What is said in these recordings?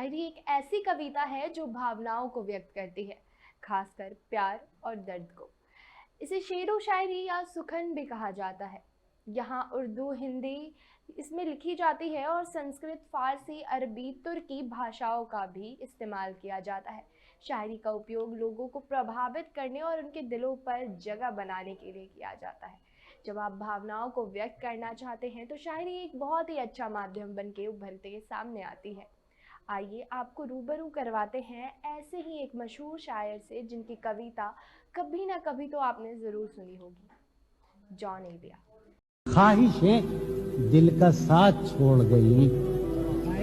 शायरी एक ऐसी कविता है जो भावनाओं को व्यक्त करती है, खासकर प्यार और दर्द को। इसे शेरो शायरी या सुखन भी कहा जाता है। यहाँ उर्दू, हिंदी इसमें लिखी जाती है और संस्कृत, फारसी, अरबी, तुर्की भाषाओं का भी इस्तेमाल किया जाता है। शायरी का उपयोग लोगों को प्रभावित करने और उनके दिलों पर जगह बनाने के लिए किया जाता है। जब आप भावनाओं को व्यक्त करना चाहते हैं तो शायरी एक बहुत ही अच्छा माध्यम बन के उभरते के सामने आती है। आइए आपको रूबरू करवाते हैं ऐसे ही एक मशहूर शायर से जिनकी कविता कभी ना कभी तो आपने ज़रूर सुनी होगी, जॉन एलिया। ख्वाहिशें दिल का साथ छोड़ गई,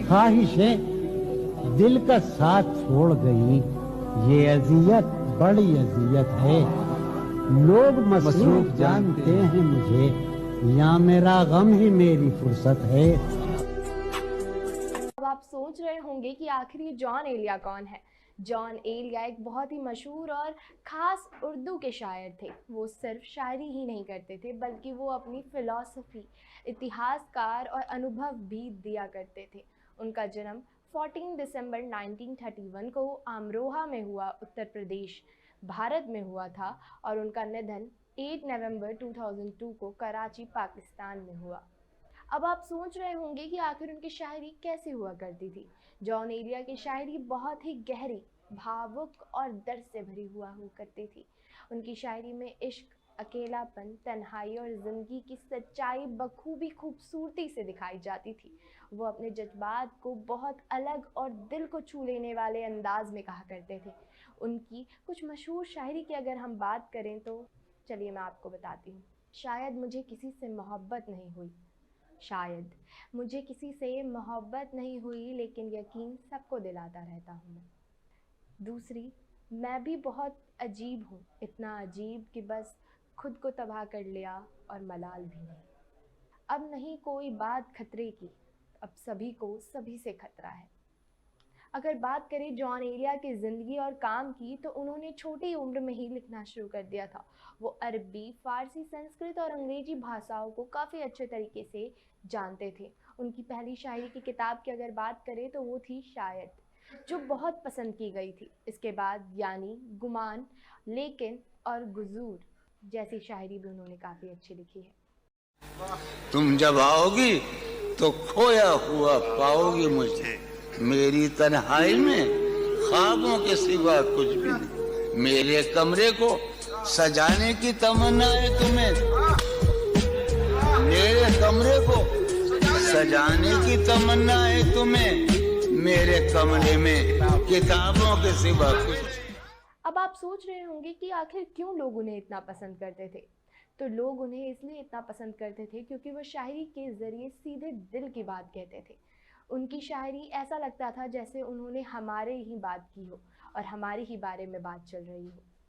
ख्वाहिशें दिल का साथ छोड़ गई, ये अजियत बड़ी अजियत है। लोग मसरूफ जानते हैं मुझे, या मेरा गम ही मेरी फुर्सत है। अब आप सोच रहे होंगे कि आखिर ये जॉन एलिया कौन है। जॉन एलिया एक बहुत ही मशहूर और ख़ास उर्दू के शायर थे। वो सिर्फ शायरी ही नहीं करते थे बल्कि वो अपनी फ़िलॉसफ़ी, इतिहासकार और अनुभव भी दिया करते थे। उनका जन्म 14 दिसंबर 1931 को अमरोहा में हुआ, उत्तर प्रदेश, भारत में हुआ था और उनका निधन 8 नवंबर 2002 को कराची, पाकिस्तान में हुआ। अब आप सोच रहे होंगे कि आखिर उनकी शायरी कैसी हुआ करती थी। जॉन एलिया की शायरी बहुत ही गहरी, भावुक और दर्द से भरी हुआ करती थी। उनकी शायरी में इश्क, अकेलापन, तन्हाई और ज़िंदगी की सच्चाई बखूबी खूबसूरती से दिखाई जाती थी। वो अपने जज्बात को बहुत अलग और दिल को छू लेने वाले अंदाज में कहा करते थे। उनकी कुछ मशहूर शायरी की अगर हम बात करें तो चलिए मैं आपको बताती हूँ। शायद मुझे किसी से मोहब्बत नहीं हुई, शायद मुझे किसी से मोहब्बत नहीं हुई, लेकिन यकीन सबको दिलाता रहता हूँ मैं। दूसरी, मैं भी बहुत अजीब हूँ, इतना अजीब कि बस खुद को तबाह कर लिया और मलाल भी नहीं। अब नहीं कोई बात खतरे की, अब सभी को सभी से खतरा है। अगर बात करें जॉन एलिया की ज़िंदगी और काम की तो उन्होंने छोटी उम्र में ही लिखना शुरू कर दिया था। वो अरबी, फ़ारसी, संस्कृत और अंग्रेज़ी भाषाओं को काफ़ी अच्छे तरीके से जानते थे। उनकी पहली शायरी की किताब की अगर बात करें तो वो थी शायद, जो बहुत पसंद की गई थी। इसके बाद यानी, गुमान, लेकिन और गुजूर जैसी शायरी भी उन्होंने काफ़ी अच्छी लिखी है। तुम जब आओगी तो खोया हुआ पाओगी मुझे, मेरी तन्हाई में ख्वाबों के सिवा कुछ भी नहीं। मेरे कमरे को सजाने की तमन्ना है तुम्हें, मेरे कमरे को सजाने की तमन्ना है तुम्हें, मेरे कमरे में किताबों के सिवा कुछ। अब आप सोच रहे होंगे कि आखिर क्यों लोग उन्हें इतना पसंद करते थे। तो लोग उन्हें इसलिए इतना पसंद करते थे क्योंकि वो शायरी के ज़रिए सीधे दिल की बात कहते थे। उनकी शायरी ऐसा लगता था जैसे उन्होंने हमारे ही बात की हो और हमारे ही बारे में बात चल रही हो।